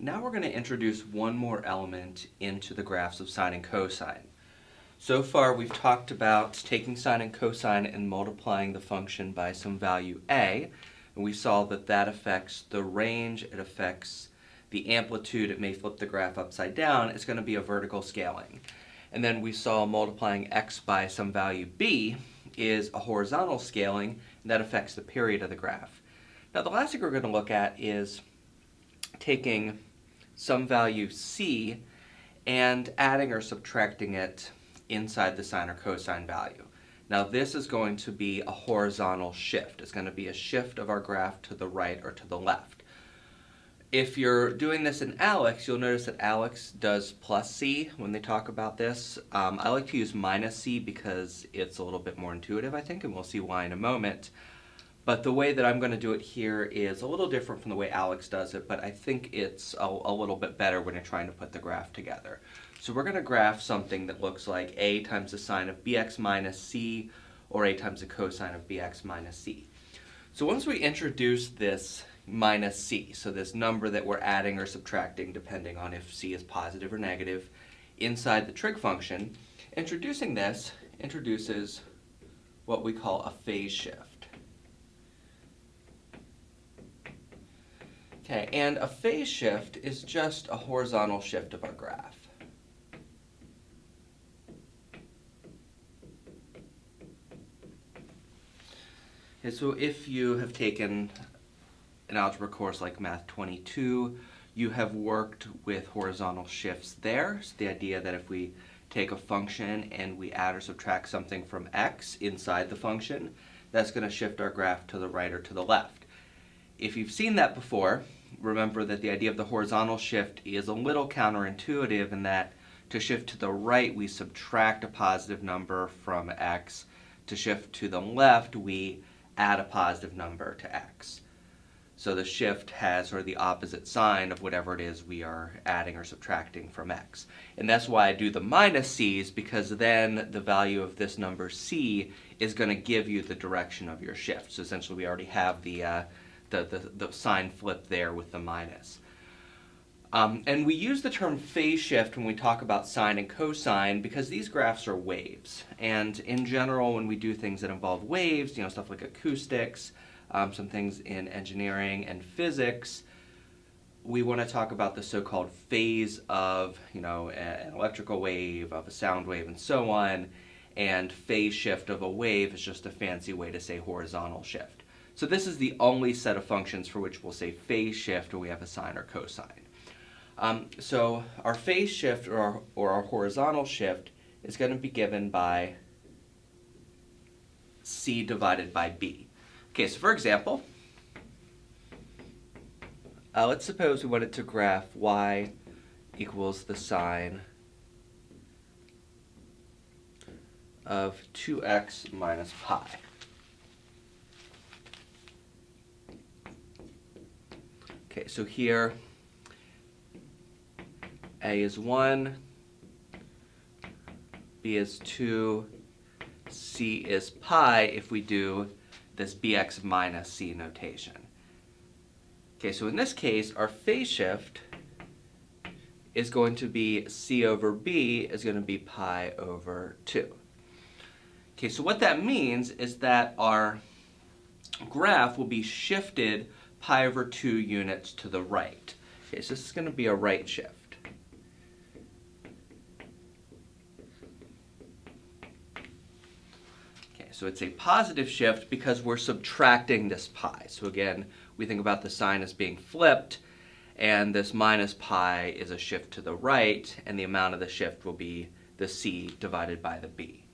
now we're going to introduce one more element into the graphs of sine and cosine. So far we've talked about taking sine and cosine and multiplying the function by some value a, and we saw that that affects the range, it affects the amplitude, it may flip the graph upside down, it's going to be a vertical scaling. And then we saw multiplying x by some value b is a horizontal scaling, and that affects the period of the graph. Now the last thing we're going to look at is taking some value c and adding or subtracting it inside the sine or cosine value. Now this is going to be a horizontal shift. It's going to be a shift of our graph to the right or to the left. If you're doing this in ALEKS, you'll notice that ALEKS does plus c when they talk about this. I like to use minus c because it's a little bit more intuitive, I think, and we'll see why in a moment. But the way that I'm going to do it here is a little different from the way ALEKS does it, but I think it's a little bit better when you're trying to put the graph together. So we're going to graph something that looks like a times the sine of bx minus c, or a times the cosine of bx minus c. So once we introduce this minus c, so this number that we're adding or subtracting depending on if c is positive or negative, inside the trig function, introducing this introduces what we call a phase shift. Okay, and a phase shift is just a horizontal shift of our graph. Okay, so if you have taken an algebra course like Math 22, you have worked with horizontal shifts there. So the idea that if we take a function and we add or subtract something from x inside the function, that's going to shift our graph to the right or to the left. If you've seen that before, remember that the idea of the horizontal shift is a little counterintuitive in that to shift to the right, we subtract a positive number from x. To shift to the left, we add a positive number to x. So the shift has sort of the opposite sign of whatever it is we are adding or subtracting from x. And that's why I do the minus c's, because then the value of this number c is going to give you the direction of your shift. So essentially we already have the sign flip there with the minus. And we use the term phase shift when we talk about sine and cosine because these graphs are waves. And in general, when we do things that involve waves, stuff like acoustics, some things in engineering and physics, we want to talk about the so-called phase of, an electrical wave, of a sound wave, and so on. And phase shift of a wave is just a fancy way to say horizontal shift. So this is the only set of functions for which we'll say phase shift when we have a sine or cosine. So our phase shift or our horizontal shift is going to be given by c divided by b. Okay, so for example, let's suppose we wanted to graph y equals the sine of 2x minus pi. Okay, so here a is 1, b is 2, c is pi if we do this bx minus c notation. Okay, so in this case, our phase shift is going to be c over b is going to be pi over 2. Okay, so what that means is that our graph will be shifted pi over 2 units to the right. Okay, so this is going to be a right shift. So it's a positive shift because we're subtracting this pi. So again, we think about the sign as being flipped, and this minus pi is a shift to the right, and the amount of the shift will be the c divided by the b.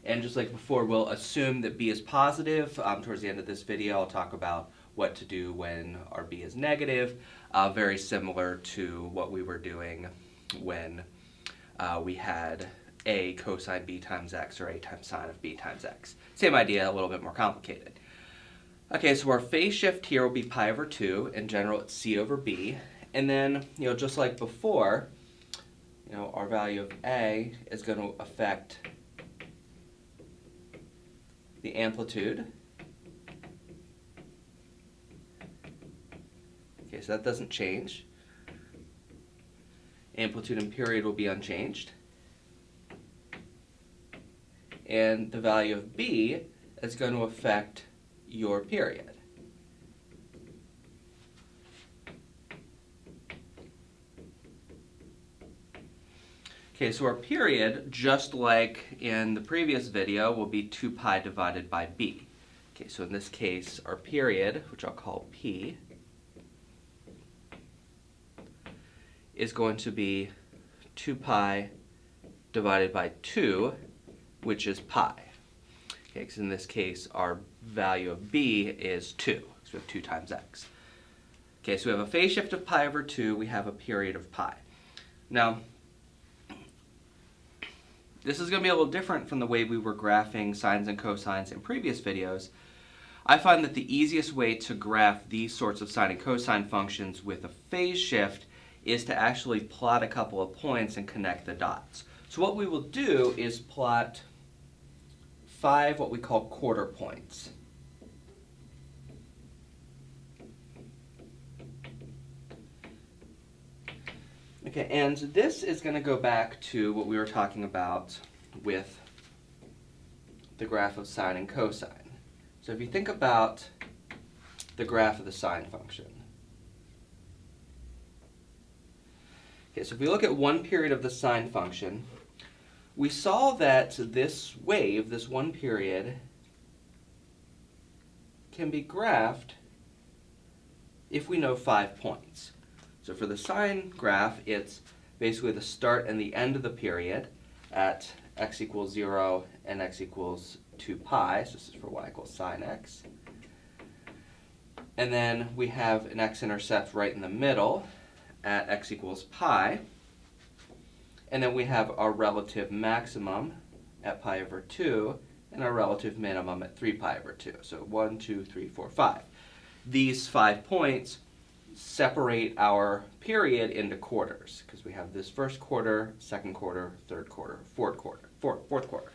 And just like before, we'll assume that b is positive. Towards the end of this video, I'll talk about what to do when our b is negative, very similar to what we were doing when we had a cosine b times x or a times sine of b times x. Same idea, a little bit more complicated. Okay, so our phase shift here will be pi over 2. In general, it's c over b. And then, just like before, our value of a is going to affect the amplitude. Okay, so that doesn't change. Amplitude and period will be unchanged. And the value of B is going to affect your period. Okay, so our period, just like in the previous video, will be 2 pi divided by B. Okay, so in this case, our period, which I'll call P, is going to be 2 pi divided by 2, which is pi. Okay, because in this case, our value of B is 2, because we have 2 times x. Okay, so we have a phase shift of pi over 2, we have a period of pi. Now, this is going to be a little different from the way we were graphing sines and cosines in previous videos. I find that the easiest way to graph these sorts of sine and cosine functions with a phase shift is to actually plot a couple of points and connect the dots. So what we will do is plot 5 what we call quarter points. Okay, and this is going to go back to what we were talking about with the graph of sine and cosine. So if you think about the graph of the sine function. Okay, so if we look at one period of the sine function, we saw that this wave, this one period, can be graphed if we know 5 points. So for the sine graph, it's basically the start and the end of the period at x equals 0 and x equals 2 pi. So this is for y equals sine x. And then we have an x-intercept right in the middle at x equals pi. And then we have our relative maximum at pi over 2 and our relative minimum at 3 pi over 2. So 1, 2, 3, 4, 5. These 5 points separate our period into quarters, because we have this first quarter, second quarter, third quarter, fourth quarter.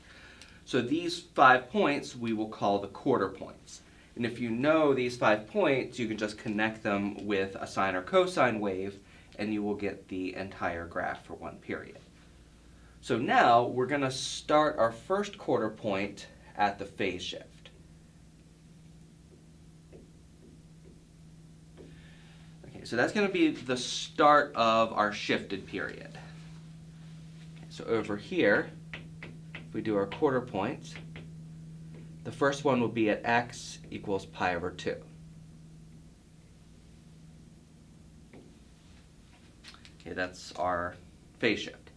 So these 5 points we will call the quarter points. And if you know these 5 points, you can just connect them with a sine or cosine wave, and you will get the entire graph for one period. So now we're going to start our first quarter point at the phase shift. So that's going to be the start of our shifted period. So over here, if we do our quarter points, the first one will be at x equals pi over 2. Okay, that's our phase shift.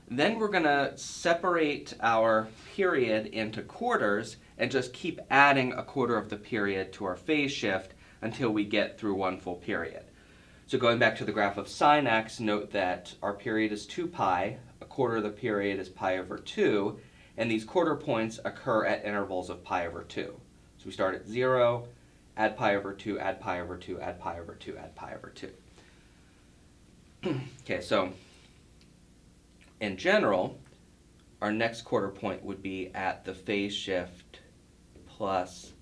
Then we're going to separate our period into quarters and just keep adding a quarter of the period to our phase shift until we get through one full period. So going back to the graph of sine x, note that our period is 2 pi, a quarter of the period is pi over 2, and these quarter points occur at intervals of pi over 2. So we start at 0, add pi over 2, add pi over 2, add pi over 2, add pi over 2. Okay, so in general, our next quarter point would be at the phase shift plus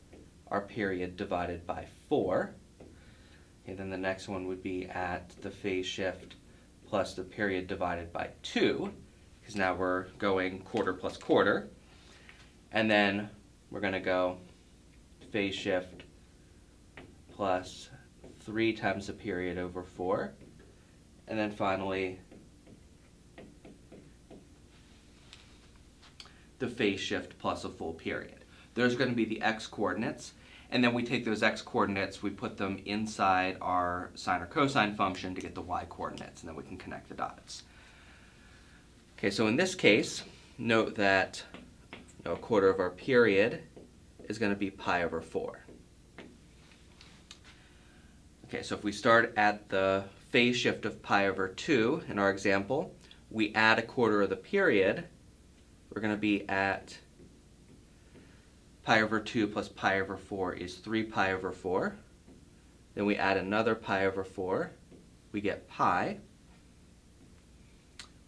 our period divided by 4. Okay, then the next one would be at the phase shift plus the period divided by 2, because now we're going quarter plus quarter. And then we're going to go phase shift plus 3 times the period over 4. And then finally, the phase shift plus a full period. There's going to be the x-coordinates. And then we take those x-coordinates, we put them inside our sine or cosine function to get the y-coordinates, and then we can connect the dots. Okay, so in this case, note that a quarter of our period is going to be pi over 4. Okay, so if we start at the phase shift of pi over 2 in our example, we add a quarter of the period, we're going to be at pi over 2 plus pi over 4 is 3 pi over 4. Then we add another pi over 4. We get pi.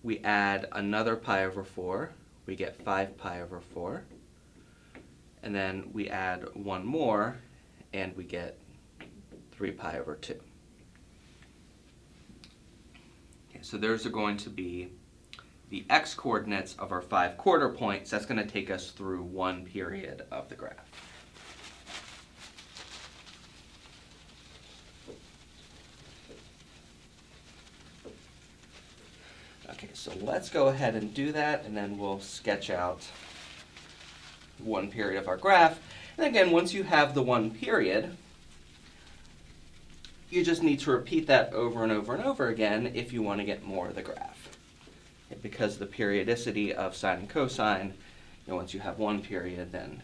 We add another pi over 4. We get 5 pi over 4. And then we add one more, and we get 3 pi over 2. Okay, So those are going to be the x-coordinates of our 5 quarter points. That's going to take us through one period of the graph. Okay, so let's go ahead and do that, and then we'll sketch out one period of our graph. And again, once you have the one period, you just need to repeat that over and over and over again if you want to get more of the graph. Because the periodicity of sine and cosine, once you have one period, then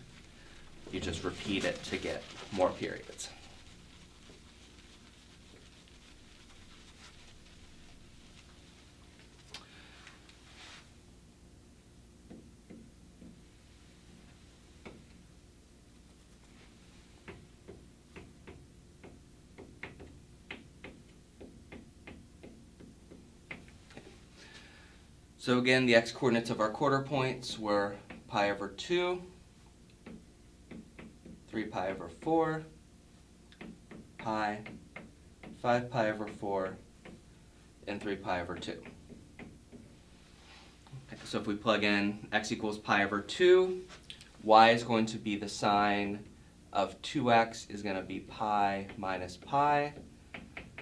you just repeat it to get more periods. So again, the x-coordinates of our quarter points were pi over 2, 3 pi over 4, pi, 5 pi over 4, and 3 pi over 2. Okay, so if we plug in x equals pi over 2, y is going to be the sine of 2x is going to be pi minus pi,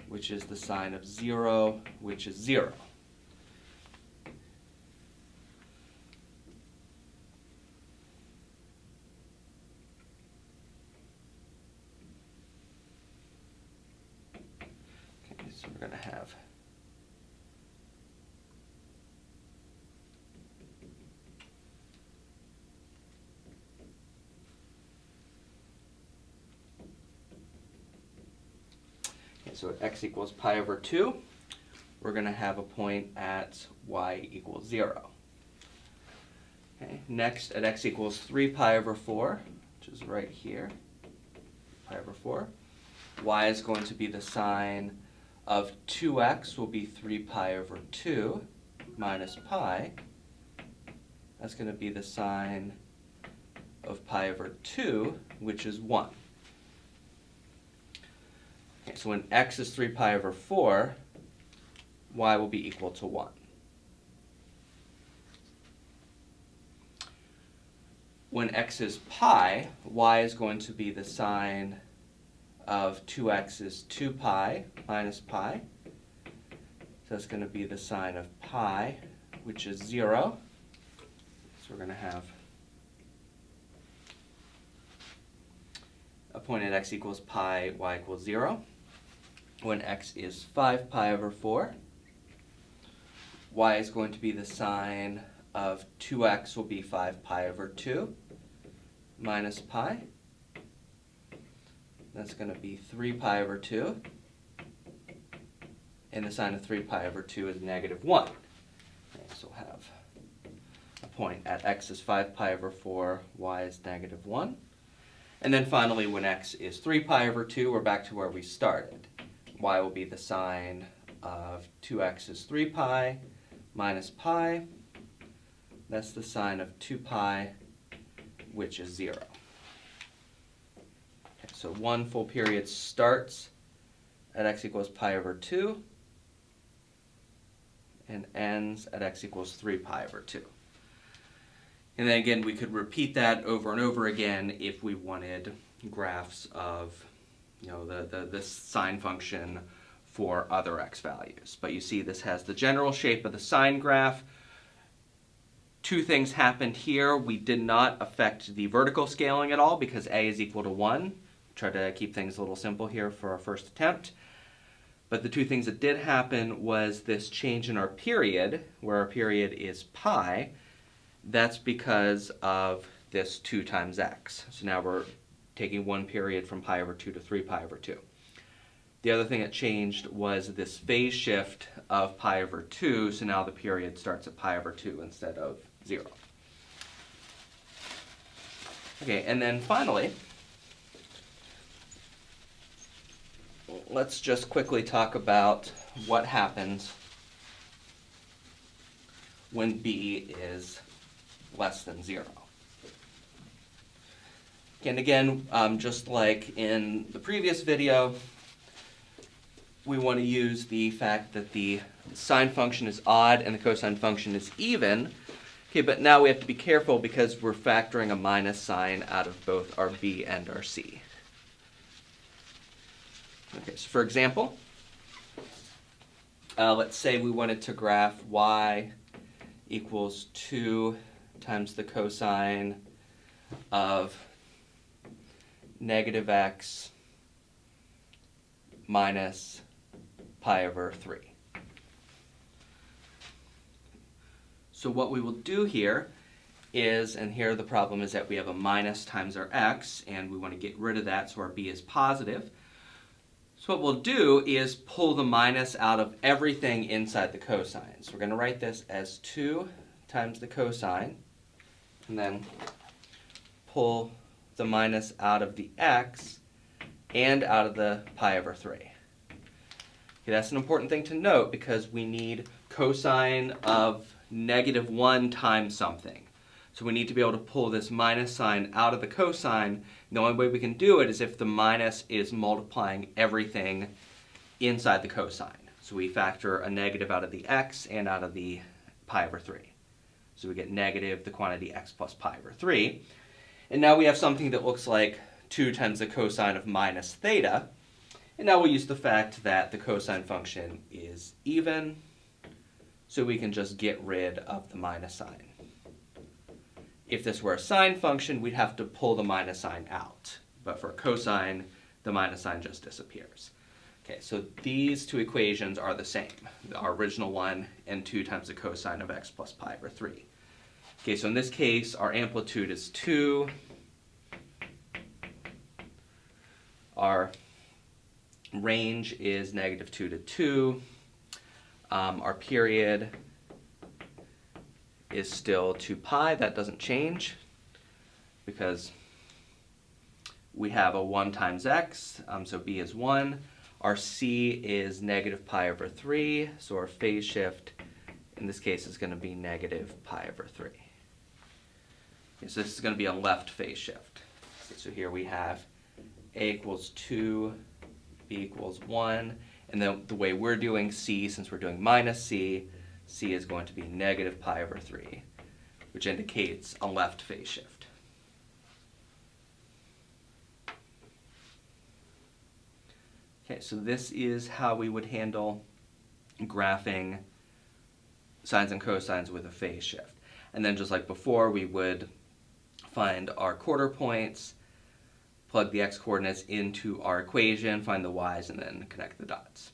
which is the sine of 0, which is 0. So we're going to have so at x equals pi over 2, we're going to have a point at y equals 0. Okay. Next, at x equals 3 pi over 4, which is right here, pi over 4, y is going to be the sine of 2x will be 3 pi over 2 minus pi. That's going to be the sine of pi over 2, which is 1. Okay, so when x is 3 pi over 4, y will be equal to 1. When x is pi, y is going to be the sine of 2x is 2 pi minus pi. So that's going to be the sine of pi, which is 0. So we're going to have a point at x equals pi, y equals 0. When x is 5 pi over 4, y is going to be the sine of 2x will be 5 pi over 2 minus pi. That's going to be 3 pi over 2. And the sine of 3 pi over 2 is negative 1. Okay, so we'll have a point at x is 5 pi over 4, y is negative 1. And then finally, when x is 3 pi over 2, we're back to where we started. Y will be the sine of 2x is 3 pi minus pi. That's the sine of 2 pi, which is 0. So one full period starts at x equals pi over 2 and ends at x equals 3 pi over 2. And then again, we could repeat that over and over again if we wanted graphs of the sine function for other x values. But you see this has the general shape of the sine graph. Two things happened here. We did not affect the vertical scaling at all because a is equal to 1. Try to keep things a little simple here for our first attempt. But the two things that did happen was this change in our period, where our period is pi. That's because of this 2 times x. So now we're taking one period from pi over 2 to 3 pi over 2. The other thing that changed was this phase shift of pi over 2, so now the period starts at pi over 2 instead of 0. Okay, and then finally, let's just quickly talk about what happens when b is less than 0. And again, just like in the previous video, we want to use the fact that the sine function is odd and the cosine function is even. Okay, but now we have to be careful because we're factoring a minus sign out of both our b and our c. Okay, so for example, let's say we wanted to graph y equals 2 times the cosine of negative x minus pi over 3. So what we will do here is, and here the problem is that we have a minus times our x, and we want to get rid of that so our b is positive. So what we'll do is pull the minus out of everything inside the cosine. So we're going to write this as 2 times the cosine, and then pull the minus out of the x and out of the pi over 3. Okay, that's an important thing to note because we need cosine of negative 1 times something. So we need to be able to pull this minus sign out of the cosine. The only way we can do it is if the minus is multiplying everything inside the cosine. So we factor a negative out of the x and out of the pi over 3. So we get negative the quantity x plus pi over 3. And now we have something that looks like 2 times the cosine of minus theta. And now we'll use the fact that the cosine function is even, so we can just get rid of the minus sign. If this were a sine function, we'd have to pull the minus sign out. But for cosine, the minus sign just disappears. Okay, so these two equations are the same. Our original one and 2 times the cosine of x plus pi over 3. Okay, so in this case, our amplitude is 2. Our range is negative 2 to 2. Our period is still 2 pi. That doesn't change because we have a 1 times x, so b is 1. Our c is negative pi over 3, so our phase shift in this case is going to be negative pi over 3. Okay, so this is going to be a left phase shift. Okay, so here we have a equals 2, b equals 1, and then the way we're doing c, since we're doing minus c, c is going to be negative pi over 3, which indicates a left phase shift. Okay, so this is how we would handle graphing sines and cosines with a phase shift. And then just like before, we would find our quarter points, plug the x-coordinates into our equation, find the y's, and then connect the dots.